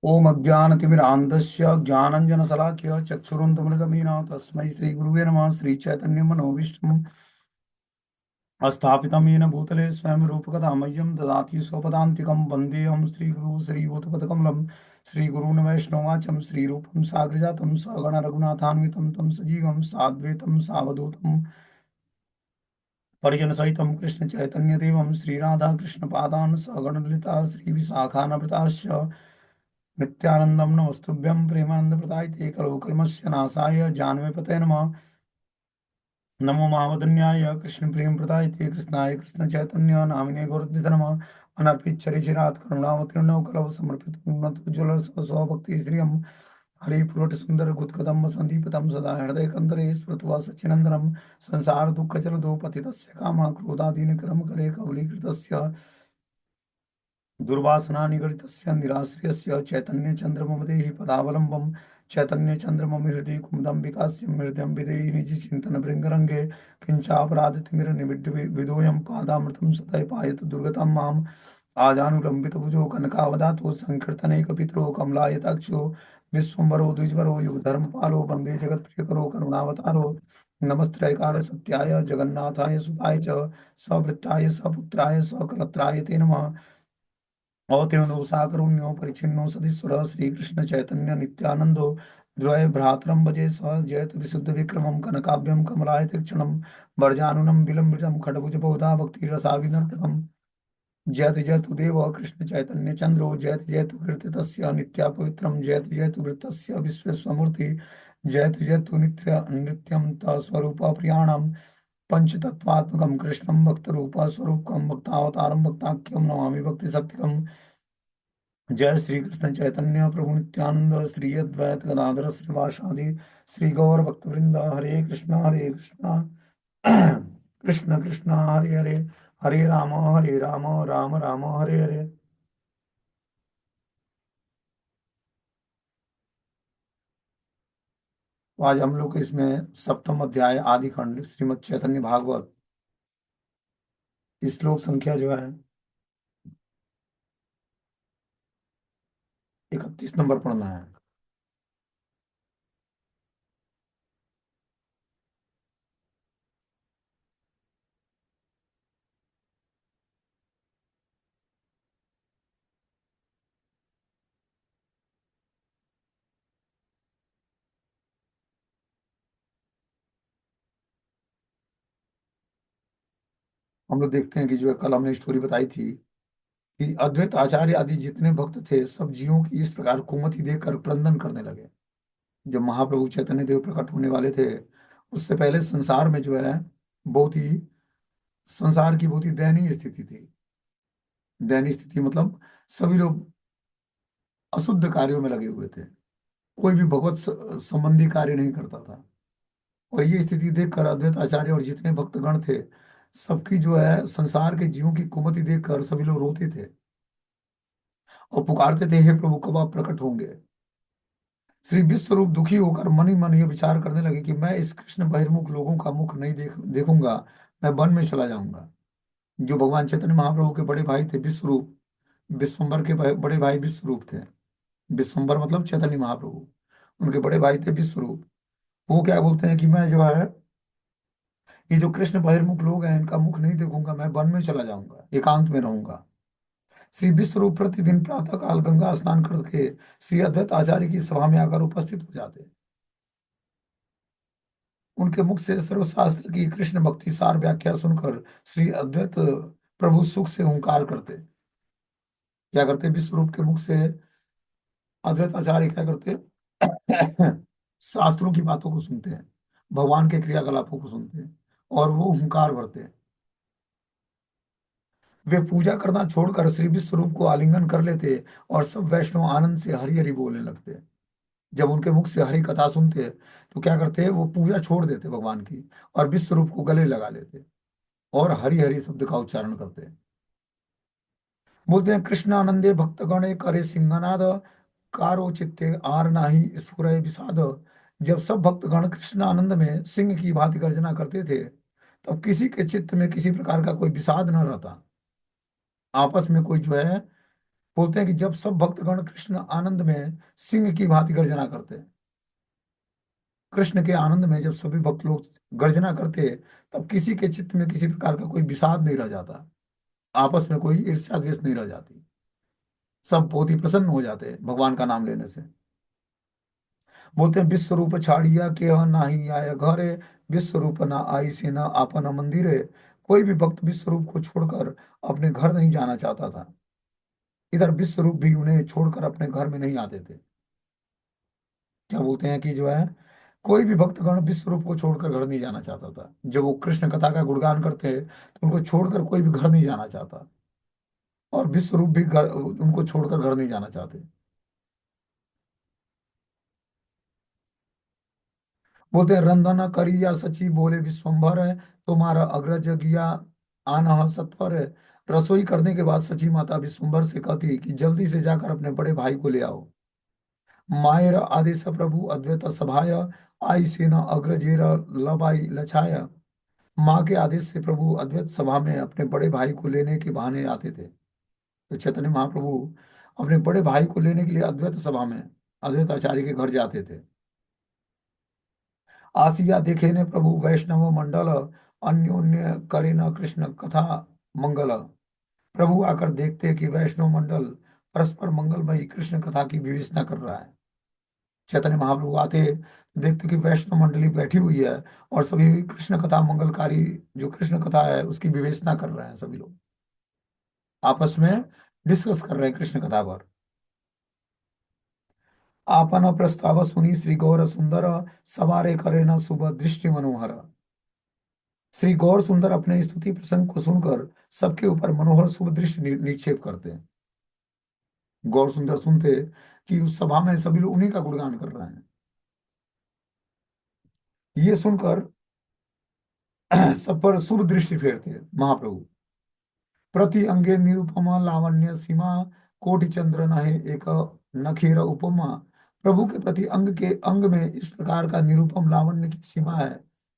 ओम अज्ञानतिमिरान्धस्य ज्ञानञ्जनशलाकया चक्षुरुन्मिलितमेन तस्मै श्रीगुरुवे नमः। श्रीचैतन्यमनोभीष्टं स्थापितं येन भूतले स्वयं रूपकथा मह्यं ददाति स्वपदान्तिकं। वन्देऽहं श्रीगुरुं श्रीभूतपदकमलं श्रीगुरून् वैष्णवाचं श्रीरूपं साग्रजातं सगण रघुनाथान्वितं तं सजीवं साद्वैतं सावधूतं परिजन सहितं कृष्ण चैतन्य देवं श्रीराधा कृष्ण पादान सगण ललिता श्री विशाखानवृताश्च नित्यानंदं नमस्तुभ्यं प्रेमानंद प्रदायते कलो कल्मस्य नाशाय जानवे पते नमः। नमो महावदन्याय कृष्ण प्रेम प्रदायते कृष्णाय कृष्ण चैतन्य नामिने गौरद्वित नमः। अनर्पित चरिचिरात करुणावतीर्णव कलव समर्पित उन्नत स्वभक्ति श्रियम हरि पुरट सुंदर गुत्कदम संदीपतम सदा हृदय कंदरे स्मृत्वा सच्चिनंदनम संसार दुःख जलदो पतितस्य कामा क्रोधादीन क्रम करे कवलीकृतस्य दुर्वासना निगडितस्य निराश्रयस्य चैतन्य चंद्रमम देहि पदावलंबम चैतन्य चंद्रमम हृदय कुमुदम विकास्य हृदयं विदेहि निज चिंतन भृंगरंगे किंचापराधितमिर निविड विदोयम पादामृतम सतय पायत दुर्गतम माम आजानुलंबित भुजो कनकावदातो संकीर्तने कपित्रो कमलायताक्षो विश्वम्बरो द्विजवरो युगधर्मपालो वंदे जगत्प्रियकरो करुणावतारो नमस्त्रैकाल सत्याय जगन्नाथाय सुताय च सवृत्ताय सपुत्राय सकलत्राय ते नमः। अवतीर्णो साकरुण्यो परिच्छिन्नो सदीश्वर श्रीकृष्ण चैतन्य नित्यानंदो द्वय भ्रातरम भजे स जयत विशुद्ध विक्रमं कनकाभ्यं कमलाय तीक्ष्णं वर्जानुनं विलंबितं खडभुज बहुधा भक्ति रसाविनर्तकम्। जयतु जयतु देव कृष्ण चैतन्य चंद्रो जयतु जयतु कीर्तितस्य नित्या पवित्रम जयतु जयतु वृत्तस्य विश्वेश्वमूर्ति जयतु जयतु नित्य नृत्यं तस्वरूप प्रियाणम पंचतत्वात्मकं कृष्णं भक्तरूप स्वरूपकं भक्तावतारं भक्ताख्यं नमामि भक्ति शक्तिकम्। जय श्री कृष्ण चैतन्य प्रभु नित्यानंद श्री अद्वैत गदाधर श्रीवासादि श्री गौर भक्तवृंद हरे कृष्णा कृष्ण कृष्ण हरे हरे हरे राम राम राम हरे हरे। तो आज हम लोग इसमें सप्तम अध्याय आदि खंड श्रीमद् चैतन्य भागवत श्लोक संख्या जो है 31 नंबर पढ़ना है। हम लोग देखते हैं कि जो है कल हमने स्टोरी बताई थी कि अद्वैत आचार्य आदि जितने भक्त थे सब जीवों की इस प्रकार कुमति देखकर क्रंदन करने लगे। जब महाप्रभु चैतन्य देव प्रकट होने वाले थे उससे पहले संसार में जो है बहुत ही संसार की बहुत ही दयनीय स्थिति थी। दयनीय स्थिति मतलब सभी लोग अशुद्ध कार्यों में लगे हुए थे। कोई भी भगवत संबंधी कार्य नहीं करता था। और ये स्थिति देखकर अद्वैत आचार्य और जितने भक्तगण थे सबकी जो है संसार के जीवों की कुमति देखकर सभी लोग रोते थे और पुकारते थे हे प्रभु कब आप प्रकट होंगे। श्री विश्वरूप दुखी होकर मन ही मन ये विचार करने लगे कि मैं इस कृष्ण बहिर्मुख लोगों का मुख नहीं देखूंगा। मैं वन में चला जाऊंगा। जो भगवान चैतन्य महाप्रभु के बड़े भाई थे विश्वरूप विश्वम्बर के बड़े भाई विश्वरूप थे। विश्वम्बर मतलब चैतन्य महाप्रभु। उनके बड़े भाई थे विश्वरूप। वो क्या बोलते हैं कि मैं जो है ये जो कृष्ण बहिर्मुख लोग हैं इनका मुख नहीं देखूंगा। मैं वन में चला जाऊंगा एकांत में रहूंगा। श्री विश्वरूप प्रतिदिन प्रातः काल गंगा स्नान करके श्री अद्वैत आचार्य की सभा में आकर उपस्थित हो जाते। उनके मुख से सर्वशास्त्र की कृष्ण भक्ति सार व्याख्या सुनकर श्री अद्वैत प्रभु सुख से हुंकार करते। क्या करते विश्वरूप के मुख से अद्वैत आचार्य क्या करते शास्त्रों की बातों को सुनते हैं। भगवान के क्रियाकलापों को सुनते हैं और वो हुंकार भरते हैं। वे पूजा करना छोड़कर श्री विश्वरूप को आलिंगन कर लेते और सब वैष्णव आनंद से हरि हरि बोलने लगते। जब उनके मुख से हरि कथा सुनते तो क्या करते वो पूजा छोड़ देते भगवान की और विश्वरूप को गले लगा लेते और हरि हरि शब्द का उच्चारण करते हैं। बोलते हैं कृष्णानंदे भक्तगणे करे सिंहनाद कारो चित्ते आर नाही स्फुरै विषाद। जब सब भक्तगण कृष्ण आनंद में सिंह की भांति गर्जना करते थे तब किसी के चित्त में किसी प्रकार का कोई विषाद न रहता। आपस में कोई जो है बोलते हैं कि जब सब भक्तगण कृष्ण आनंद में सिंह की भांति गर्जना करते, कृष्ण के आनंद में जब सभी भक्त लोग गर्जना करते, तब किसी के चित्त में किसी प्रकार का कोई विषाद नहीं रह जाता, आपस में कोई ईर्ष्या द्वेष नहीं रह जाती, सब बहुत ही प्रसन्न हो जाते हैं भगवान का नाम लेने से। बोलते हैं विश्व रूप छाड़िया के नाही आय घरे, विश्व रूप ना आई से न आपन मंदिरे। कोई भी भक्त विश्व रूप को छोड़कर अपने घर नहीं जाना चाहता था, इधर विश्व रूप भी उन्हें छोड़कर अपने घर में नहीं आते थे। क्या बोलते हैं कि जो है, कोई भी भक्तगण विश्व रूप को छोड़कर घर नहीं जाना चाहता था, जब वो कृष्ण कथा का गुणगान करते तो उनको छोड़कर कोई भी घर नहीं जाना चाहता, और विश्व रूप भी उनको छोड़कर घर नहीं जाना चाहते। बोलते हैं रंधन करिया सची बोले विश्वम्भर है, तुम्हारा अग्रज गया आन सत्वर है। रसोई करने के बाद सची माता विश्वम्भर से कहती कि जल्दी से जाकर अपने बड़े भाई को ले आओ। मायर आदेश प्रभु अद्वैत सभाय, आई सेना अग्रजेर लबाई लछाय। माँ के आदेश से प्रभु अद्वैत सभा में अपने बड़े भाई को लेने के बहाने आते थे। तो चैतन्य महाप्रभु अपने बड़े भाई को लेने के लिए अद्वैत सभा में अद्वैत आचार्य के घर जाते थे। आसिया देखे ने प्रभु वैष्णव मंडल, अन्योन्य करे न कृष्ण कथा मंगल। प्रभु आकर देखते कि वैष्णव मंडल परस्पर मंगलमयी कृष्ण कथा की विवेचना कर रहा है। चैतन्य महाप्रभु आते, देखते कि वैष्णव मंडली बैठी हुई है और सभी कृष्ण कथा मंगलकारी जो कृष्ण कथा है उसकी विवेचना कर रहे हैं, सभी लोग आपस में डिस्कस कर रहे हैं कृष्ण कथा पर। आपन प्रस्ताव सुनी श्री गौर सुंदर, सवारे करे न शुभ दृष्टि मनोहर। श्री गौर सुंदर अपने स्तुति प्रसंग को सुनकर सबके ऊपर मनोहर शुभ दृष्टि निक्षेप करते हैं। गौर सुंदर सुनते कि उस सभा में सभी लोग उन्हीं का गुणगान कर रहे हैं। ये सुनकर सब पर शुभ दृष्टि फेरते हैं महाप्रभु। प्रति अंगे निरुपमा लावण्य सीमा, कोटि चंद्र नहे एक नखेर उपमा। प्रभु के प्रति अंग के अंग में इस प्रकार का निरुपम लावण्य की सीमा है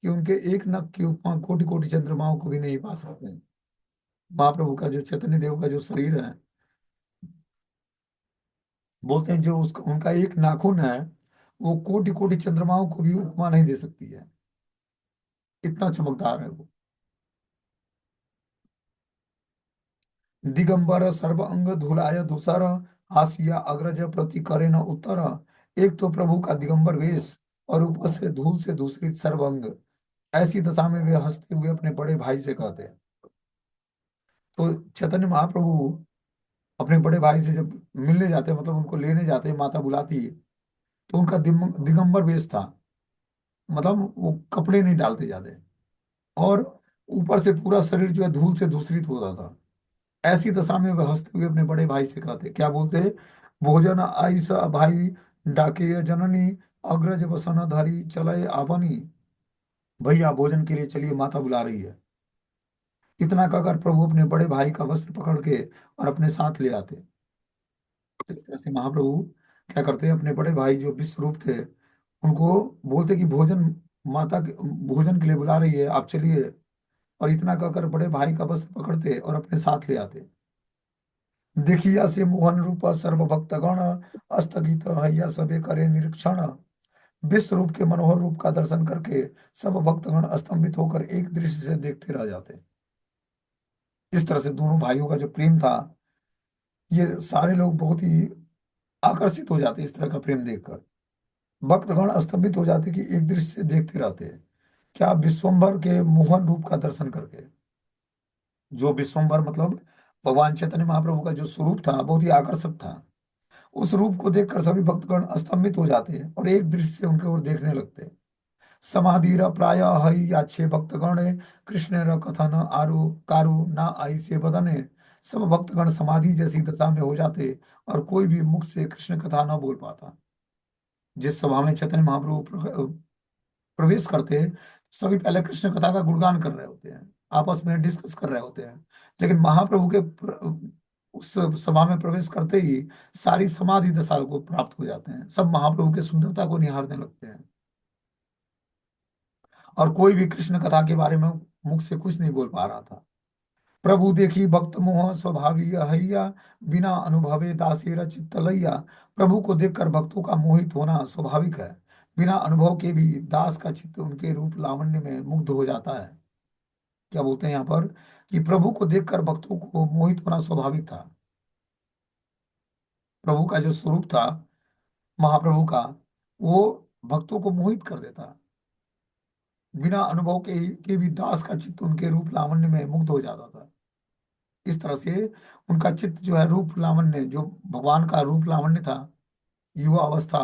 कि उनके एक नख की उपमा कोटि कोटि चंद्रमाओं को भी नहीं पा सकते। महाप्रभु का जो चैतन्य देव का जो शरीर है, बोलते हैं जो उसका उनका एक नाखून है, वो कोटि कोटि चंद्रमाओं को भी उपमा नहीं दे सकती है, इतना चमकदार है वो। दिगंबर सर्व अंग धुलाय धूसर, हासिया अग्रज प्रति करे न उत्तर। एक तो प्रभु का दिगंबर वेश और ऊपर से धूल से दूसरी सर्व अंग, ऐसी दशा में वे हंसते हुए अपने बड़े भाई से कहते हैं। तो चैतन्य महाप्रभु अपने बड़े भाई से जब मिलने जाते हैं, मतलब उनको लेने जाते हैं, माता बुलाती है, तो उनका दिगंबर वेश था, मतलब वो कपड़े नहीं डालते जाते, और ऊपर से पूरा शरीर जो है धूल से धूसरित होता था। ऐसी दशा में वह हंसते हुए अपने बड़े भाई से कहते, क्या बोलते, भोजन आईसा भाई डाके जननी, अग्रज वसन धरी चले आवनी। भैया भोजन के लिए चलिए, माता बुला रही है। इतना कहकर प्रभु अपने बड़े भाई का वस्त्र पकड़ के और अपने साथ ले आते। तो इस तरह से महाप्रभु क्या करते, अपने बड़े भाई जो विश्व रूप थे उनको बोलते कि भोजन, माता के भोजन के लिए बुला रही है, आप चलिए। और इतना कहकर बड़े भाई का वस्त्र पकड़ते और अपने साथ ले आते। देखिया से मोहन रूप सर्व भक्तगण, अस्तगित हैया सबे करे निरीक्षण। विश्व रूप के मनोहर रूप का दर्शन करके सब भक्तगण स्तंभित होकर एक दृष्टि से देखते रह जाते। इस तरह से दोनों भाइयों का जो प्रेम था, ये सारे लोग बहुत ही आकर्षित हो जाते इस तरह का प्रेम देखकर। भक्तगण स्तंभित हो जाते कि एक दृष्टि से देखते रहते हैं, क्या विश्वम्भर के मोहन रूप का दर्शन करके। जो विश्वम्भर मतलब भगवान चैतन्य महाप्रभु का जो स्वरूप था बहुत ही आकर्षक था। उस रूप को देखकर सभी भक्तगण स्तंभित हो जाते हैं और एक दृष्टि से उनके ओर देखने लगते हैं। समाधिर प्राय हई याछे भक्तगण, कृष्ण र कथन आरुकारु ना आई से बदने। सब भक्तगण समाधि जैसी दशा में हो जाते और कोई भी मुख से कृष्ण कथा न बोल पाता। जिस सभा में चैतन्य महाप्रभु प्रवेश करते हैं, सभी पहले कृष्ण कथा का गुणगान कर रहे होते हैं, आपस में डिस्कस कर रहे होते हैं। लेकिन महाप्रभु के उस सभा में प्रवेश करते ही सारी समाधि दशा को प्राप्त हो जाते हैं, सब महाप्रभु के सुंदरता को निहारने लगते हैं, और कोई भी कृष्ण कथा के बारे में मुख से कुछ नहीं बोल पा रहा था। प्रभु देखी भक्त मोह स्वभावी हैया, बिना अनुभवे दासेर चित्त लैया। प्रभु को देखकर भक्तों का मोहित होना स्वाभाविक है। बिना अनुभव के भी दास का चित्त उनके रूप लावण्य में मुग्ध हो जाता है। क्या बोलते हैं यहाँ पर कि प्रभु को देखकर भक्तों को मोहित होना स्वाभाविक था। प्रभु का जो स्वरूप था, महाप्रभु का, वो भक्तों को मोहित कर देता। बिना अनुभव के भी दास का चित्त उनके रूप लावण्य में मुग्ध हो जाता था। इस तरह से उनका चित्त जो है रूप लावण्य, जो भगवान का रूप लावण्य था, युवा अवस्था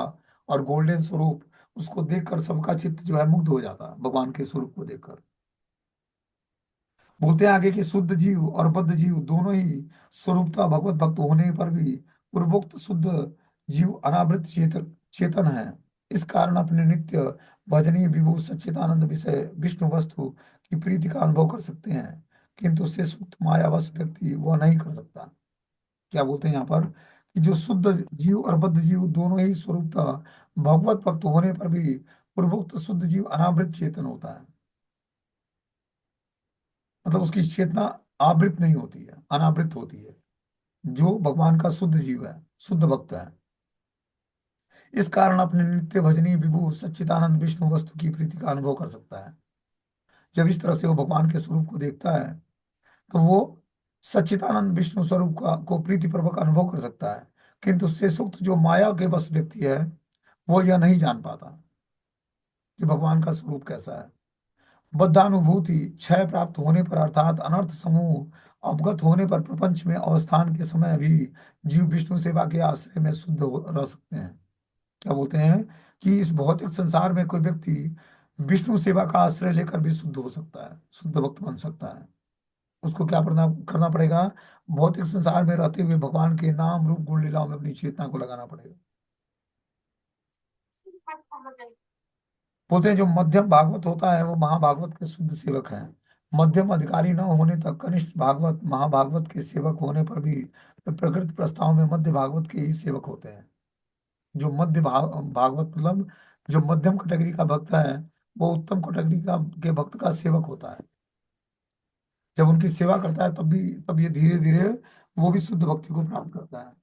और गोल्डन स्वरूप, उसको देखकर सबका चित्त जो है मुग्ध हो जाता भगवान के स्वरूप को देखकर। बोलते हैं आगे कि शुद्ध जीव और बद्ध जीव दोनों ही स्वरूपता भगवत भक्त होने पर भी पूर्वोक्त शुद्ध जीव अनावृत चेतन है। इस कारण अपने नित्य भजनीय विभू सच्चिदानंद विषय विष्णु वस्तु की प्रीति का अनुभव कर सकते हैं, किंतु उससे सुक्त मायावश व्यक्ति वह नहीं कर सकता। क्या बोलते हैं यहाँ पर कि जो शुद्ध जीव और बद्ध जीव दोनों ही स्वरूपता भगवत भक्त होने पर भी पूर्वोक्त शुद्ध जीव अनावृत चेतन होता है। मतलब उसकी चेतना आवृत नहीं होती है, अनावृत होती है। जो भगवान का शुद्ध जीव है, शुद्ध भक्त है, इस कारण अपने नित्य भजनीय विभु सच्चिदानंद विष्णु वस्तु की प्रीति का अनुभव कर सकता है। जब इस तरह से वो भगवान के स्वरूप को देखता है, तो वो सच्चिदानंद विष्णु स्वरूप का को प्रीति पूर्वक अनुभव कर सकता है। किंतु उससे सुक्त जो माया के बस व्यक्ति है, वो यह नहीं जान पाता कि भगवान का स्वरूप कैसा है। बद्धानुभूति क्षय प्राप्त होने पर अर्थात अनर्थ समूह अवगत होने पर प्रपंच में अवस्थान के समय भी जीव विष्णु सेवा के आश्रय में रह सकते हैं। क्या बोलते हैं कि इस भौतिक संसार में कोई व्यक्ति विष्णु सेवा का आश्रय लेकर भी शुद्ध हो सकता है, शुद्ध भक्त बन सकता है। उसको क्या करना करना पड़ेगा? भौतिक संसार में रहते हुए भगवान के नाम रूप गुण लीलाओं में अपनी चेतना को लगाना पड़ेगा। बोलते हैं जो मध्यम भागवत होता है वो महाभागवत के शुद्ध सेवक है। मध्यम अधिकारी न होने तक कनिष्ठ भागवत महाभागवत के सेवक होने पर भी प्रकृति प्रस्ताव में मध्य भागवत के ही सेवक होते हैं। जो भागवत मतलब जो मध्यम कैटेगरी का भक्त है, वो उत्तम कैटेगरी का के भक्त का सेवक होता है। जब उनकी सेवा करता है तब ये धीरे धीरे वो भी शुद्ध भक्ति को प्राप्त करता है।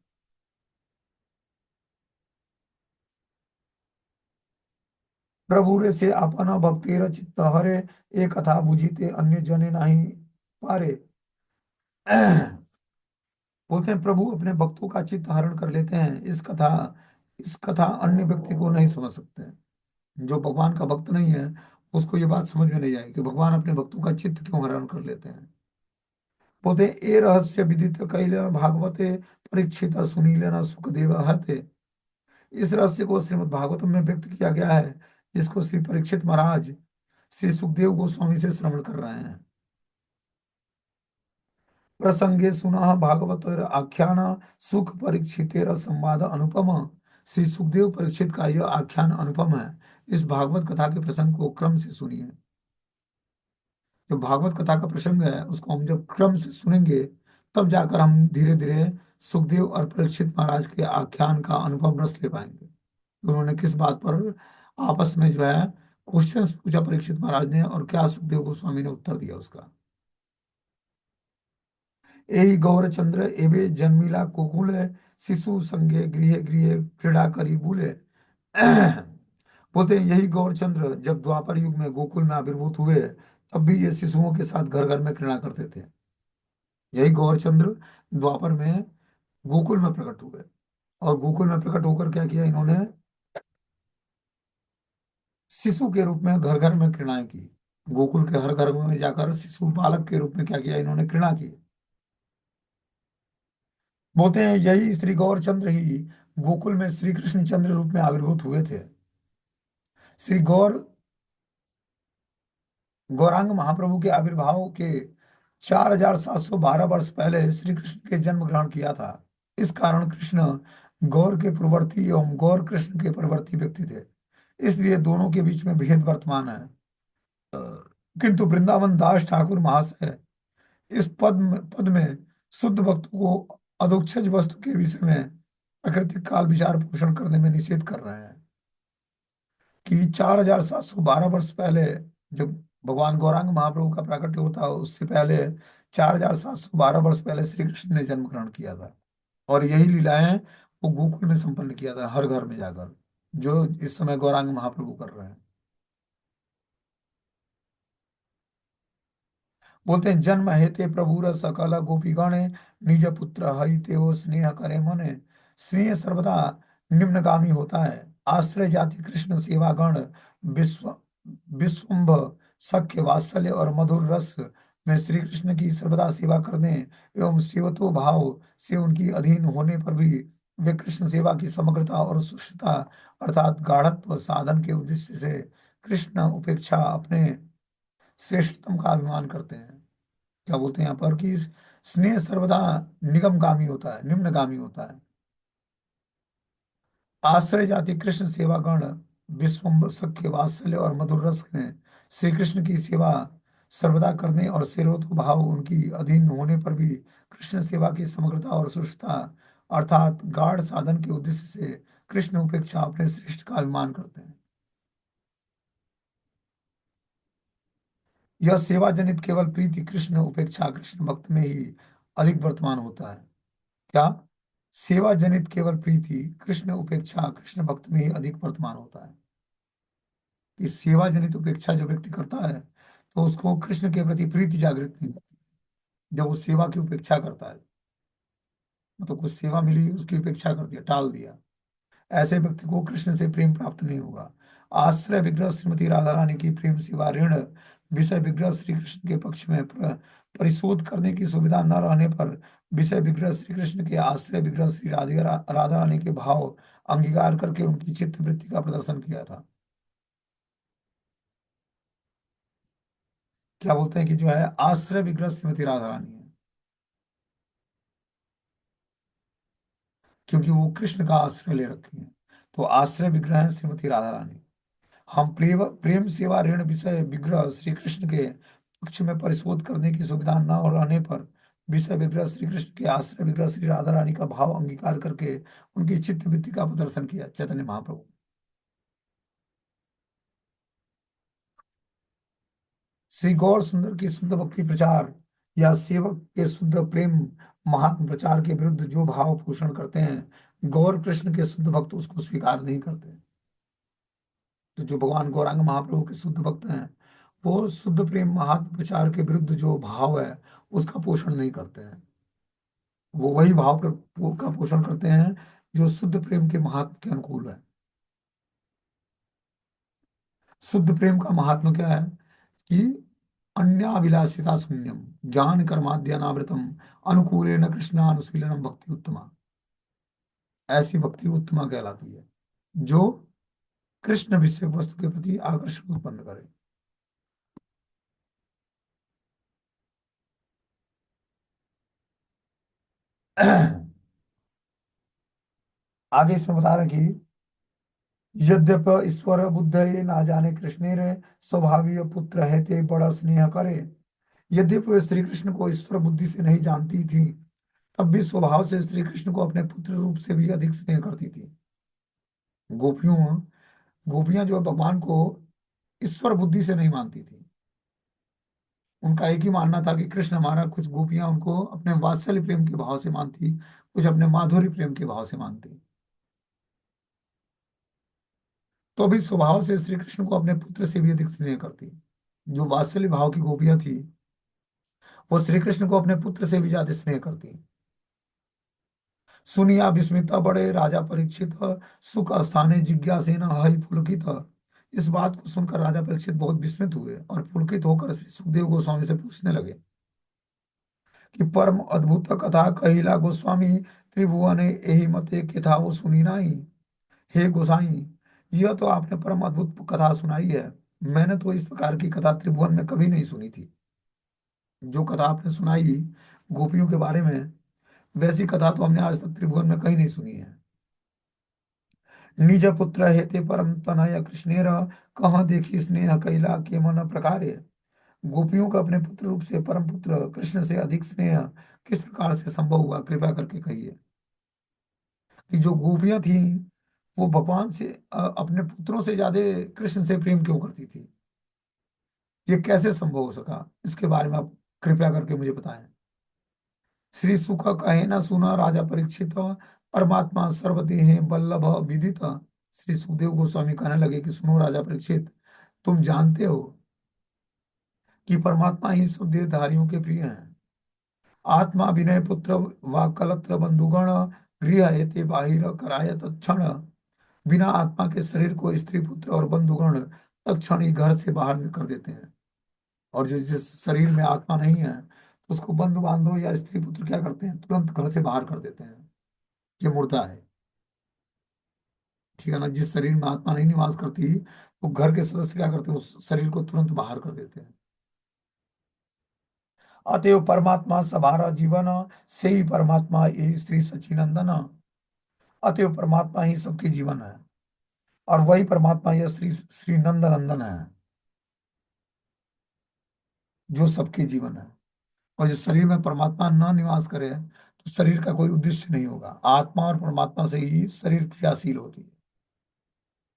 प्रभु रे से अपना भक्तेर चित्त हरे, एक कथा बुझीते अन्य जने नहीं पारे। बोलते हैं प्रभु अपने भक्तों का चित्त हरण कर लेते हैं। इस कथा अन्य व्यक्ति को नहीं समझ सकते हैं। जो भगवान का भक्त नहीं है, उसको ये बात समझ में नहीं आएगी कि भगवान अपने भक्तों का चित्त क्यों हरण कर लेते हैं। बोलते हैं ए रहस्य विदित कैल भागवते, परीक्षित सुनील न सुखदेव हते। इस रहस्य को श्रीमद् भागवतम में व्यक्त किया गया है, जिसको श्री परीक्षित महाराज श्री सुखदेव गोस्वामी से श्रवण कर रहे हैं। प्रसंगे सुना भागवत आख्यान, सुख परीक्षितेर संवाद अनुपम। श्री सुखदेव परीक्षित का यह आख्यान अनुपम है। इस भागवत कथा के प्रसंग को क्रम से सुनिए। जो भागवत कथा का प्रसंग है उसको हम जब क्रम से सुनेंगे, तब जाकर हम धीरे धीरे सुखदेव और परीक्षित महाराज के आख्यान का अनुपम रस ले पाएंगे। उन्होंने किस बात पर आपस में जो है क्वेश्चंस पूछा परीक्षित महाराज ने, और क्या सुखदेव गोस्वामी ने उत्तर दिया उसका। यही गौरचंद्र एवे जन्मिला गोकुल, शिशु संगे गृह गृह क्रीड़ा करी बुले। बोलते हैं यही गौरचंद्र जब द्वापर युग में गोकुल में आविर्भूत हुए, तब भी ये शिशुओं के साथ घर घर में क्रीड़ा करते थे। यही गौरचंद्र द्वापर में गोकुल में प्रकट हुए, और गोकुल में प्रकट होकर क्या किया इन्होंने? शिशु के रूप में घर घर में क्रीड़ाएं की। गोकुल के हर घर में जाकर शिशु बालक के रूप में क्या किया इन्होंने? क्रीड़ा की। बोलते हैं यही श्री गौरचंद्र ही गोकुल में श्री कृष्ण चंद्र रूप में आविर्भूत हुए थे। श्री गौरांग महाप्रभु के आविर्भाव के 4712 वर्ष पहले श्री कृष्ण के जन्म ग्रहण किया था। इस कारण कृष्ण गौर के पूर्ववर्ती एवं गौर कृष्ण के परवर्ती व्यक्ति थे। इसलिए दोनों के बीच में भेद वर्तमान है। किंतु वृंदावन दास ठाकुर महाशय इस पद में शुद्ध भक्त को अधोक्षज वस्तु के विषय में प्राकृतिक काल विचार पोषण करने में निषेध कर रहे हैं। कि 4712 वर्ष पहले जब भगवान गौरांग महाप्रभु का प्राकट्य होता है, उससे पहले 4712 वर्ष पहले श्री कृष्ण ने जन्म ग्रहण किया था। और यही लीलाएं वो गोकुल में संपन्न किया था, हर घर में जाकर, जो इस समय गौरांग महाप्रभु कर रहे हैं। बोलते हैं, जन्म हेते प्रभुर सकल गोपीगण, निज पुत्र हई तेओ स्नेह करे मने। स्नेह सर्वदा निम्नगामी होता है। आश्रय जाति कृष्ण सेवागण, विश्व विश्वम्भ सख्य वात्सल्य और मधुर रस में श्री कृष्ण की सर्वदा सेवा करने एवं सेवतो भाव से उनकी अधीन होने पर भी वे कृष्ण सेवा की समग्रता और सुष्ठता अर्थात गाढ़त्व साधन के उद्देश्य से कृष्ण उपेक्षा अपने श्रेष्ठतम का अभिमान करते हैं। क्या बोलते हैं यहाँ पर कि स्नेह सर्वदा निगमगामी होता है, निम्नगामी होता है। आश्रय जाति कृष्ण सेवागण, विश्वम्भ सख्य वात्सल्य और मधुर रस में श्री कृष्ण की सेवा सर्वदा करने और सेवतो भाव उनकी अधीन होने पर भी कृष्ण सेवा की समग्रता और सुष्ठता अर्थात गाढ़ साधन के उद्देश्य से कृष्ण उपेक्षा अपने श्रेष्ठ का अभिमान करते हैं। यह सेवा जनित केवल प्रीति कृष्ण उपेक्षा कृष्ण भक्त में ही अधिक वर्तमान होता है। क्या? सेवा जनित केवल प्रीति कृष्ण उपेक्षा कृष्ण भक्त में ही अधिक वर्तमान होता है। कि सेवा जनित उपेक्षा जो व्यक्ति करता है तो उसको कृष्ण के प्रति प्रीति जागृत नहीं होती। जब वो सेवा की उपेक्षा करता है, मतलब कुछ सेवा मिली उसकी उपेक्षा कर दिया, टाल दिया, ऐसे व्यक्ति को कृष्ण से प्रेम प्राप्त नहीं होगा। आश्रय विग्रह श्रीमती राधा रानी की प्रेम सेवा ऋण विषय विग्रह श्री कृष्ण के पक्ष में परिशोध करने की सुविधा न रहने पर विषय विग्रह श्री कृष्ण के आश्रय विग्रह श्री राधा रानी के भाव अंगीकार करके उनकी चित्त वृत्ति का प्रदर्शन किया था। क्या बोलते हैं कि जो है आश्रय विग्रह श्रीमती राधा रानी है, क्योंकि वो कृष्ण का आश्रय ले रखी है। तो आश्रय विग्रह है श्रीमती राधा रानी। हम प्रेम प्रेम सेवा ऋण विषय विग्रह श्री कृष्ण के पक्ष में परिशोध करने की सुविधा न रहने पर विषय विग्रह श्री कृष्ण के आश्रय विग्रह श्री राधा रानी का भाव अंगीकार करके उनकी चित्त वृत्ति का प्रदर्शन किया चैतन्य महाप्रभु। श्री गौर सुंदर की शुद्ध भक्ति प्रचार या सेवक के शुद्ध प्रेम महात्म प्रचार के विरुद्ध जो भाव पोषण करते हैं, गौर कृष्ण के शुद्ध भक्त उसको स्वीकार नहीं करते। तो जो भगवान गौरांग महाप्रभु के शुद्ध भक्त हैं, वो शुद्ध प्रेम महात्म प्रचार के विरुद्ध जो भाव है उसका पोषण नहीं करते हैं। वो वही भाव का पोषण करते हैं जो शुद्ध प्रेम के महात्म के अनुकूल है। शुद्ध प्रेम का महात्म क्या है कि अन्याभिलाषिता शून्यम ज्ञान कर्माद्यानावृतम अनुकूलेन कृष्णानुशीलनम भक्ति उत्तमा। ऐसी भक्ति उत्तमा कहलाती है जो कृष्ण विषयक वस्तु के प्रति आकर्षण उत्पन्न करे। आगे इसमें बता रहे कि यद्यप ईश्वर बुद्ध ये ना जाने कृष्ण रे स्वभावीय पुत्र है ते बड़ा स्नेह करे। यद्यपि वे श्री कृष्ण को ईश्वर बुद्धि से नहीं जानती थी, तब भी स्वभाव से श्री कृष्ण को अपने पुत्र रूप से भी अधिक स्नेह करती थी। गोपियों गोपियां जो है भगवान को ईश्वर बुद्धि से नहीं मानती थी। उनका एक ही मानना था कि कृष्ण हमारा, कुछ गोपियां उनको अपने वात्सल्य प्रेम के भाव से मानती, कुछ अपने माधुर्य प्रेम के भाव से मानती। तो भी स्वभाव से श्री कृष्ण को अपने पुत्र से भी अधिक स्नेह करती। जो वात्सल्य भाव की गोपियां थी वो श्री कृष्ण को अपने पुत्र से भी ज्यादा स्नेह करती। सुनिया विस्मिता बड़े राजा परीक्षित, सुख स्थाने जिज्ञासेन हई पुलकित। इस बात को सुनकर राजा परीक्षित बहुत विस्मित हुए और पुलकित होकर श्री सुखदेव गोस्वामी से पूछने लगे कि परम अद्भुत कथा कहिला गोस्वामी, त्रिभुवन यही मते कथा वो सुनी नाही। हे गोसाई, यह तो आपने परम अद्भुत कथा सुनाई है। मैंने तो इस प्रकार की कथा त्रिभुवन में कभी नहीं सुनी थी। जो कथा आपने सुनाई गोपियों के बारे में, वैसी कथा तो हमने आज तक त्रिभुवन में कहीं नहीं सुनी है। निज पुत्र हेते परम तनय कृष्णेर, कहाँ देखी स्नेह कैला के मन प्रकारे। गोपियों का अपने पुत्र रूप से परम पुत्र कृष्ण से अधिक स्नेह किस प्रकार से संभव हुआ, कृपया करके कहिए। कि जो गोपियां थी वो भगवान से अपने पुत्रों से ज्यादा कृष्ण से प्रेम क्यों करती थी, ये कैसे संभव हो सका, इसके बारे में आप कृपया करके मुझे बताएं। श्री सुख कहे न सुना राजा परीक्षित, परमात्मा सर्वदेह बल्लभ विदित। श्री सुखदेव गोस्वामी कहने लगे कि सुनो राजा परीक्षित, तुम जानते हो कि परमात्मा ही सब देहधारियों के प्रिय हैं। आत्मा विनय पुत्र वा कलत्र बंधुगण, गृह एते बाहिर कराय तत्क्षण। बिना आत्मा के शरीर को स्त्री पुत्र और बंधुगण तत्क्षण ही घर से बाहर कर देते हैं। और जो जिस शरीर में आत्मा नहीं है, तो उसको बंधु बांधव या स्त्री पुत्र क्या करते हैं, तुरंत घर से बाहर कर देते हैं। ये मुर्दा है। ठीक है ना। जिस शरीर में आत्मा नहीं निवास करती, वो घर के सदस्य क्या करते हैं, उस शरीर को तुरंत बाहर कर देते हैं। अतएव परमात्मा सभारा जीवन, से ही परमात्मा ये स्त्री सचिनंदन। अतएव परमात्मा ही सबके जीवन है, और वही परमात्मा यह श्री श्री नंद नंदन है, जो सबके जीवन है। और जो शरीर में परमात्मा न निवास करे, तो शरीर का कोई उद्देश्य नहीं होगा। आत्मा और परमात्मा से ही शरीर क्रियाशील होती है।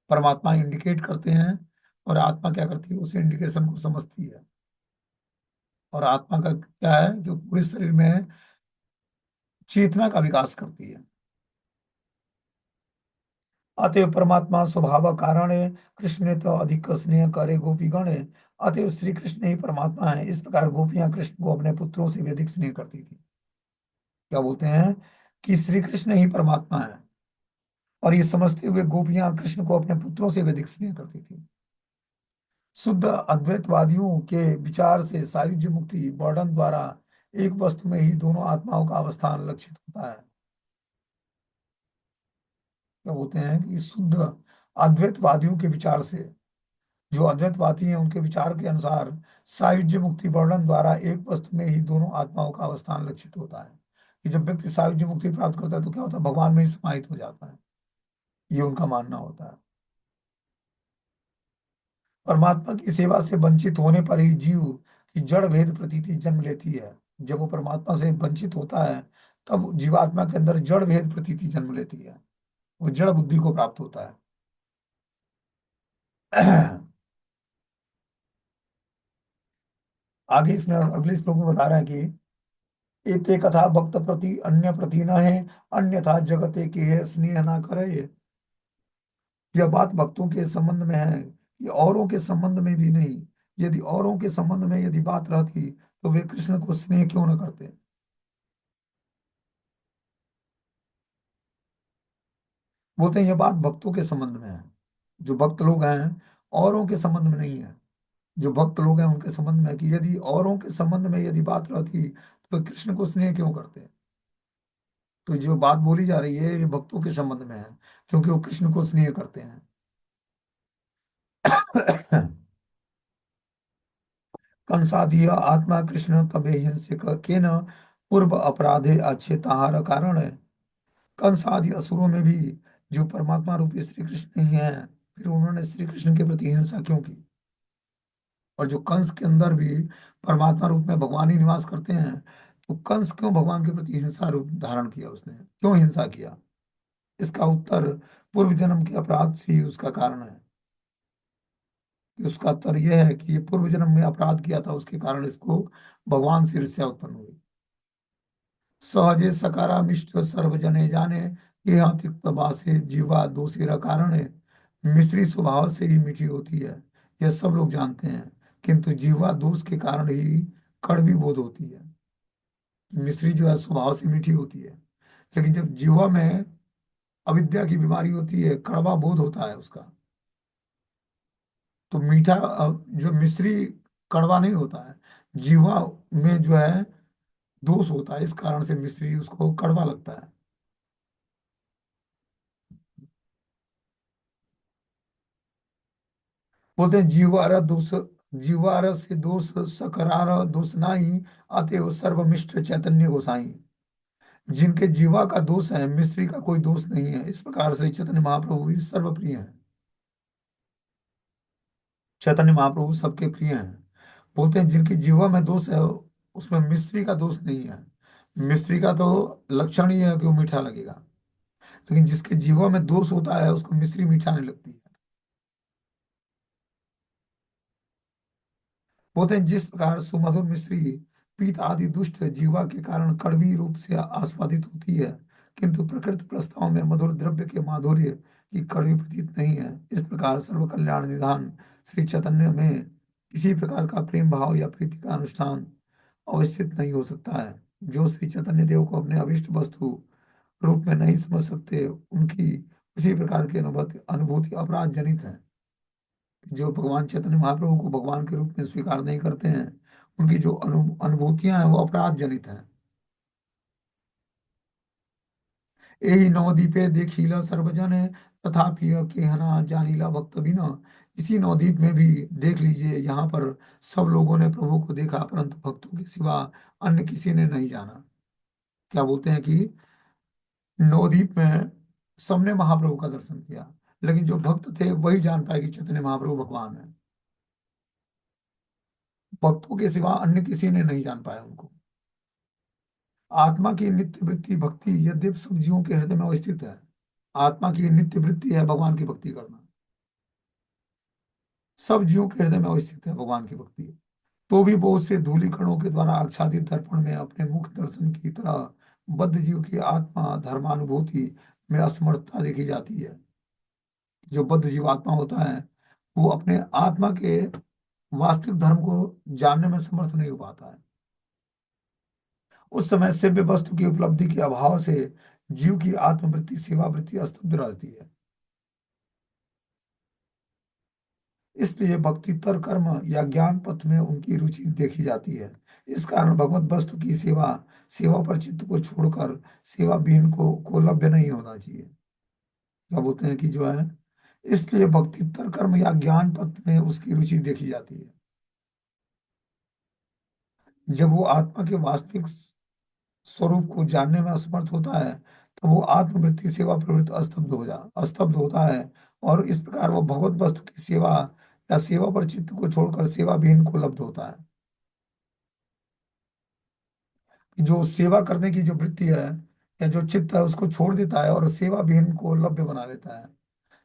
परमात्मा इंडिकेट करते हैं, और आत्मा क्या करती है, उस इंडिकेशन को समझती है। और आत्मा का क्या है, जो पूरे शरीर में चेतना का विकास करती है। अतएव परमात्मा स्वभाव कारण, कृष्ण ने तो अधिक स्नेह करे गोपी गण। अतएव श्री कृष्ण ही परमात्मा है। इस प्रकार गोपियां कृष्ण को अपने पुत्रों से भी अधिक स्नेह करती थी। क्या बोलते हैं कि श्री कृष्ण ही परमात्मा है, और ये समझते हुए गोपियां कृष्ण को अपने पुत्रों से भी अधिक स्नेह करती थी। शुद्ध अद्वैतवादियों के विचार से सायुज्य मुक्ति वर्णन द्वारा एक वस्तु में ही दोनों आत्माओं का अवस्थान लक्षित होता है। क्या बोलते हैं कि शुद्ध अद्वैतवादियों के विचार से, जो अद्वैतवादी हैं उनके विचार के अनुसार, सायुज्य मुक्ति वर्णन द्वारा एक वस्तु में ही दोनों आत्माओं का अवस्थान लक्षित होता है। कि जब व्यक्ति सायुज्य मुक्ति प्राप्त करता है, तो क्या होता है, भगवान में ही समाहित हो जाता है। ये उनका मानना होता है। परमात्मा की सेवा से वंचित होने पर ही जीव की जड़ भेद प्रतीति जन्म लेती है। जब वो परमात्मा से वंचित होता है, तब जीवात्मा के अंदर जड़ भेद प्रतीति जन्म लेती है। वो जड़ बुद्धि को प्राप्त होता है। आगे इसमें अगले श्लोक में बता रहे हैं कि एते कथा भक्त प्रति अन्य प्रति न है, अन्यथा जगते के है स्नेह ना करे। यह बात भक्तों के संबंध में है, कि औरों के संबंध में भी नहीं। यदि औरों के संबंध में यदि बात रहती, तो वे कृष्ण को स्नेह क्यों न करते। बोलते हैं यह बात भक्तों के संबंध में है। जो भक्त लोग हैं, औरों के संबंध में नहीं है। जो भक्त लोग हैं उनके संबंध में है, कि यदि औरों के संबंध में यदि बात रहती, तो वे कृष्ण को स्नेह क्यों करते। तो जो बात बोली जा रही है, ये भक्तों के संबंध में है, क्योंकि वो कृष्ण को स्नेह करते हैं। कंसाधिय आत्मा कृष्ण तबे हिंसिक के न, पूर्व अपराधे अच्छे ताहार कारण है। कंस आदि असुरों में भी जो परमात्मा रूपी श्री कृष्ण ही हैं, फिर उन्होंने श्री कृष्ण के प्रति हिंसा क्यों की। और जो कंस के अंदर भी परमात्मा रूप में भगवान ही निवास करते हैं, तो कंस क्यों भगवान के प्रति हिंसा रूप धारण किया, उसने क्यों हिंसा किया। इसका उत्तर पूर्व जन्म के अपराध से ही उसका कारण है। कि उसका उत्तर यह है कि ये पूर्व जन्म में अपराध किया था, उसके कारण इसको भगवान से ईर्ष्या उत्पन्न हुई। सहजे सकारामिष्ट सर्वजने जाने, यह तिक्त बासे जीवा दोषेरा कारण है। मिश्री स्वभाव से ही मीठी होती है, यह सब लोग जानते हैं, किंतु जीवा दोष के कारण ही कड़वी बोध होती है। मिश्री जो है स्वभाव से मीठी होती है, लेकिन जब जीवा में अविद्या की बीमारी होती है, कड़वा बोध होता है उसका। तो मीठा जो मिश्री कड़वा नहीं होता है, जीवा में जो है दोष होता है, इस कारण से मिश्री उसको कड़वा लगता है। बोलते हैं जीवार दोष, जीवार से दोष सकरार दोष नाही, अतएव सर्वमिष्ट चैतन्य गोसाई। जिनके जीवा का दोष है, मिस्त्री का कोई दोष नहीं है, इस प्रकार से चैतन्य महाप्रभु भी सर्वप्रिय है। चैतन्य महाप्रभु सबके प्रिय हैं। बोलते हैं जिनकी जीवा में दोष है, उसमें मिस्त्री का दोष नहीं है। मिस्त्री का तो लक्षण ही है कि वो मीठा लगेगा, लेकिन जिसके जीवा में दोष होता है, उसको मिश्री मीठा नहीं लगती है। बोलते हैं जिस प्रकार सुमधुर मिश्री पीत आदि दुष्ट जीवा के कारण कड़वी रूप से आस्वादित होती है, किंतु प्रकृति प्रस्ताव में मधुर द्रव्य के माधुर्य की कड़वी प्रतीत नहीं है। इस प्रकार सर्व कल्याण निधान श्री चैतन्य में किसी प्रकार का प्रेम भाव या प्रीति का अनुष्ठान अवस्थित नहीं हो सकता है। जो श्री चैतन्य देव को अपने अभिष्ट वस्तु रूप में नहीं समझ सकते, उनकी उसी प्रकार की अनुभूति अनुभूति अपराध जनित है। जो भगवान चैतन्य महाप्रभु को भगवान के रूप में स्वीकार नहीं करते हैं, उनकी जो अनुभूतियां हैं वो अपराध जनित हैं। यही नवद्वीपे देखीला सर्वजन तथापि केहना जानीला भक्त बिना। इसी नवद्वीप में भी देख लीजिए, यहाँ पर सब लोगों ने प्रभु को देखा, परंतु भक्तों के सिवा अन्य किसी ने नहीं जाना। क्या बोलते हैं कि नवद्वीप में सबने महाप्रभु का दर्शन किया, लेकिन जो भक्त थे वही जान पाए कि चैतन्य महाप्रभु भगवान है। भक्तों के सिवा अन्य किसी ने नहीं जान पाया उनको। आत्मा की नित्य वृत्ति भक्ति यद्यपि सब जीवों के हृदय में अवस्थित है। आत्मा की नित्य वृत्ति है भगवान की भक्ति करना, सब जीवों के हृदय में अवस्थित है भगवान की भक्ति। तो भी बहुत से धूली कणों के द्वारा आच्छादित दर्पण में अपने मुख दर्शन की तरह बद्ध जीव की आत्मा धर्मानुभूति में असमर्थता देखी जाती है। जो बद्ध जीव आत्मा होता है, वो अपने आत्मा के वास्तविक धर्म को जानने में समर्थ नहीं हो पाता है। उस समय सेव्य वस्तु की उपलब्धि के अभाव से जीव की आत्मवृत्ति सेवा वृत्ति स्तब्ध रहती है। इसलिए भक्तितर कर्म या ज्ञान पथ में उनकी रुचि देखी जाती है। इस कारण भगवत वस्तु की सेवा सेवा पर चित्त को छोड़कर सेवा विहीन को लभ्य नहीं होना चाहिए। क्या बोलते हैं कि जो है, इसलिए भक्तितर कर्म या ज्ञान पथ में उसकी रुचि देखी जाती है। जब वो आत्मा के वास्तविक स्वरूप को जानने में असमर्थ होता है, तो वो आत्मवृत्ति सेवा प्रवृत्ति स्तब्ध होता है, और इस प्रकार वो भगवत वस्तु की सेवा या सेवा पर चित्त को छोड़कर सेवा विहीन को लब्ध होता है। कि जो सेवा करने की जो वृत्ति है या जो चित्त है उसको छोड़ देता है और सेवा विहीन को लभ्य बना लेता है।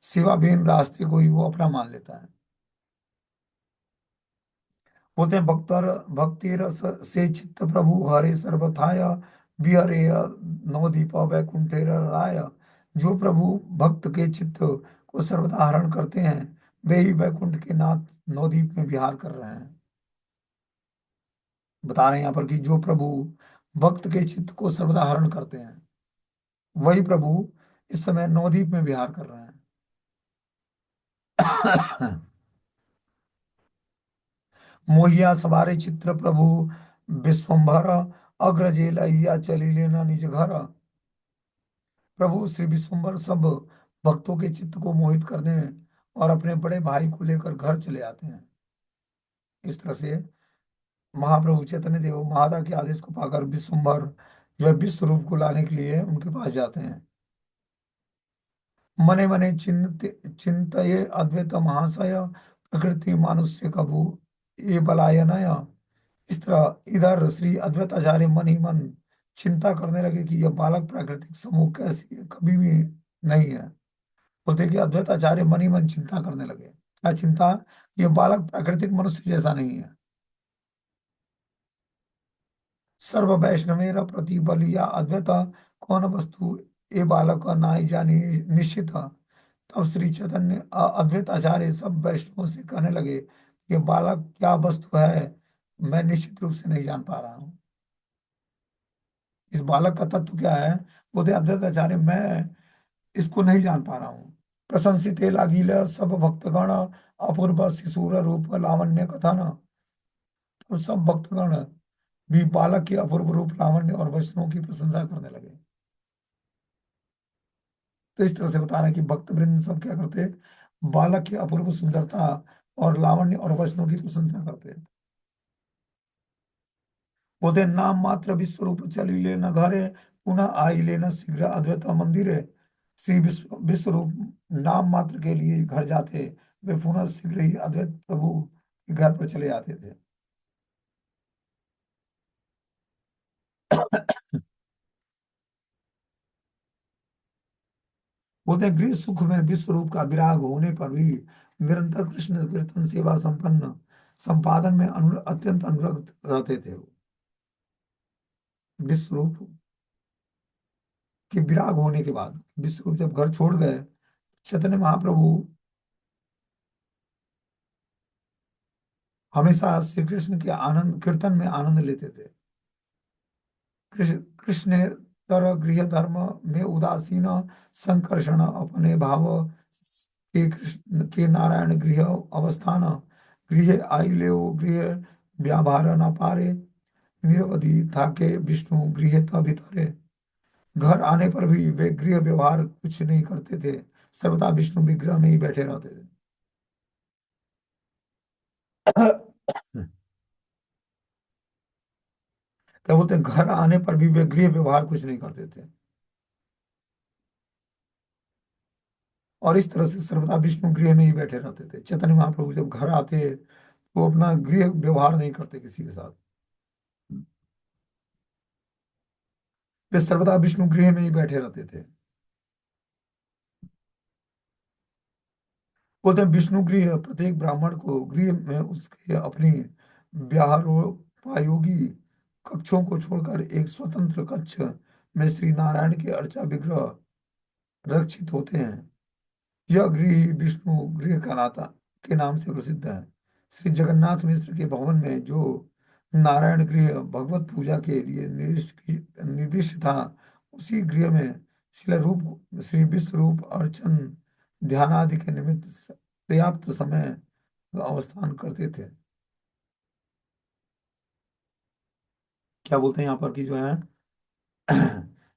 सेवा विहीन रास्ते को ही वो अपना मान लेता है। बोलते हैं भक्तर भक्ति रस से चित्त प्रभु हरे सर्वथाय बिहरे नवदीप वैकुंठे राय। जो प्रभु भक्त के चित्त को सर्वदा हरण करते हैं, वे ही वैकुंठ के नाथ नवदीप में विहार कर रहे हैं। बता रहे हैं यहाँ पर कि जो प्रभु भक्त के चित्त को सर्वदा हरण करते हैं, वही प्रभु इस समय नवदीप में विहार कर रहे हैं। मोहिया सवारे चित्र प्रभु विश्वम्भर अग्रजे लहिया चली लेना निज घर। प्रभु श्री विश्वम्भर सब भक्तों के चित्त को मोहित करने और अपने बड़े भाई को लेकर घर चले आते हैं। इस तरह से महाप्रभु चैतन्य देव महादा के आदेश को पाकर विश्वम्भर जो है विश्व रूप को लाने के लिए उनके पास जाते हैं। मने मने चिंतये अद्वैत महाशय प्रकृति मानुष्य कभू ये बलायनय। इस तरह इधर श्री अद्वैत आचार्य मन ही मन चिंता करने लगे कि यह बालक प्राकृतिक समूह कैसी कभी भी नहीं है। बोलते कि अद्वैत आचार्य मन ही मन चिंता करने लगे। क्या चिंता? यह बालक प्राकृतिक मनुष्य जैसा नहीं है। सर्व वैष्णवेर प्रति बलिया अद्वैत कौन वस्तु ये बालक नाई जानी निश्चित। तब श्री चैतन्य अद्वैत आचार्य सब वैष्णवों से कहने लगे, ये बालक क्या वस्तु है, मैं निश्चित रूप से नहीं जान पा रहा हूँ। इस बालक का तत्व क्या है? बोलते अद्वैत आचार्य, मैं इसको नहीं जान पा रहा हूँ। प्रशंसित लागिल सब भक्तगण अपूर्व शिशुर रूप लावण्य कथन। तो सब भक्तगण भी बालक के अपूर्व रूप लावण्य और वैष्णव की प्रशंसा करने लगे। तो इस तरह से बता रहे हैं कि भक्त वृंद सब क्या करते, बालक की अपूर्व सुंदरता और लावण्य और वैष्णव की प्रशंसा करते। बोलते नाम मात्र विश्व रूप चली ले न घरे पुनः आई ले न शीघ्र अद्वैत मंदिर। श्री विश्व रूप नाम मात्र के लिए घर जाते, वे पुनः शीघ्र ही अद्वैत प्रभु के घर पर चले आते थे। बोलते हैं गृह सुख में विश्व रूप का विराग होने पर भी निरंतर कृष्ण कीर्तन सेवा संपन्न संपादन में अत्यंत अनुरक्त रहते थे। विश्व रूप के विराग होने के बाद, विश्व रूप जब घर छोड़ गए, चैतन्य महाप्रभु हमेशा श्री कृष्ण के आनंद कीर्तन में आनंद लेते थे। कृष्णेतर गृह धर्म में उदासीन संकर्षण अपने भाव के कृष्ण के नारायण गृह अवस्थान, गृह आई ले गृह व्यापार न पारे, निरवधि था के विष्णु गृह भीतरे। घर आने पर भी वे गृह व्यवहार कुछ नहीं करते थे, सर्वदा विष्णु विग्रह में ही बैठे रहते थे। क्या बोलते हैं, घर आने पर भी वे गृह व्यवहार कुछ नहीं करते थे, और इस तरह से सर्वदा विष्णु गृह में ही बैठे रहते थे। चैतन्य महाप्रभु जब घर आते तो अपना गृह व्यवहार नहीं करते किसी के साथ, वे सर्वदा विष्णु गृह में ही बैठे रहते थे। बोलते हैं विष्णु गृह प्रत्येक ब्राह्मण को गृह में उसके अपनी व्याहारोपायोगी कक्षों को छोड़कर एक स्वतंत्र कक्ष में श्री नारायण के अर्चा विग्रह रक्षित होते हैं। यह गृह ही विष्णु गृह कहलाता के नाम से प्रसिद्ध है। श्री जगन्नाथ मिश्र के भवन में जो नारायण गृह भगवत पूजा के लिए निर्दिष्ट था, उसी गृह में श्री विश्व रूप अर्चन ध्यान आदि के निमित्त पर्याप्त समय अवस्थान करते थे। क्या बोलते हैं यहाँ पर कि जो है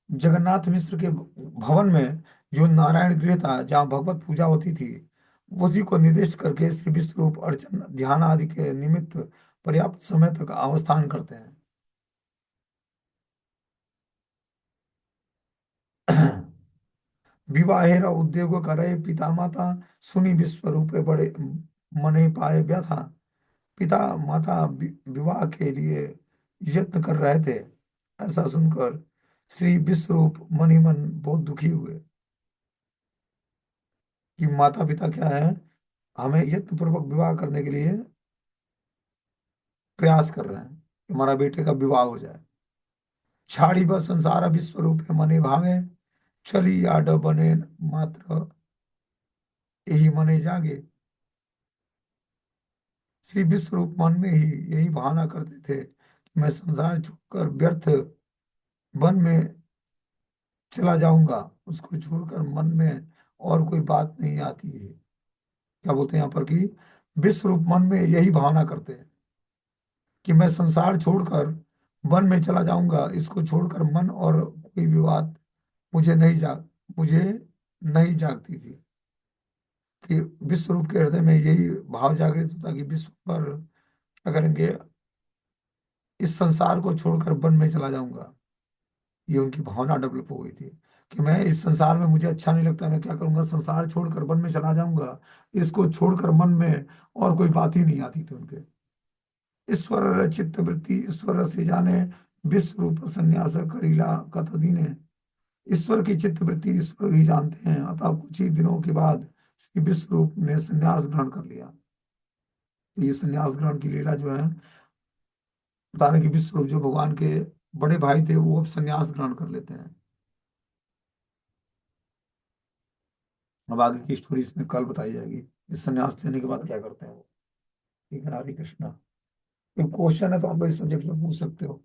जगन्नाथ मिश्र के भवन में जो नारायण गृह था जहाँ भगवत पूजा होती थी, उसी को निर्दिष्ट करके श्री विश्व रूप अर्चन ध्यान आदि के निमित्त पर्याप्त समय तक अवस्थान करते हैं। विवाहेर उद्योग करे पिता माता, सुनी विश्व रूपे बड़े मने पाए व्यथा। पिता माता विवाह के लिए यत्न कर रहे थे, ऐसा सुनकर श्री विश्वरूप मन ही मन बहुत दुखी हुए कि माता पिता क्या है, हमें यत्न पूर्वक विवाह करने के लिए प्रयास कर रहे हैं कि हमारा बेटे का विवाह हो जाए। छाड़ी ब संसार विश्व रूप मने भावे, चली आड बने मात्र यही मने जागे। श्री विश्वरूप मन में ही यही भावना करते थे कि मैं संसार छोड़कर व्यर्थ वन में चला जाऊंगा, उसको छोड़कर मन में और कोई बात नहीं आती है। क्या बोलते हैं यहाँ पर कि विश्वरूप मन में यही भावना करते हैं कि मैं संसार छोड़कर वन में चला जाऊंगा, इसको छोड़कर मन और कोई भी बात मुझे नहीं जागती थी। कि विश्व रूप के हृदय में यही भाव जागृत होता कि विश्व पर क्या करेंगे, इस संसार को छोड़कर वन में चला जाऊंगा। ये उनकी भावना डेवलप हो गई थी कि मैं इस संसार में, मुझे अच्छा नहीं लगता, मैं क्या करूंगा, संसार छोड़कर वन में चला जाऊंगा, इसको छोड़कर मन में और कोई बात ही नहीं आती थी उनके। ईश्वर चित्त वृत्ति ईश्वर से जाने, विश्व रूप संन्यास करीला कत दीने। ईश्वर की चित्त वृत्ति ईश्वर ही जानते हैं, अतः कुछ ही दिनों के बाद श्री विश्व रूप ने संन्यास ग्रहण कर लिया। तो ये संन्यास ग्रहण की लीला जो है, बता रहे कि विश्व रूप जो भगवान के बड़े भाई थे, वो अब संन्यास ग्रहण कर लेते हैं। अब आगे की स्टोरी इसमें कल बताई जाएगी, इस संन्यास लेने के बाद क्या करते हैं वो। ठीक है, हरे कृष्णा। कोई क्वेश्चन है तो आप लोग इस सब्जेक्ट में पूछ सकते हो।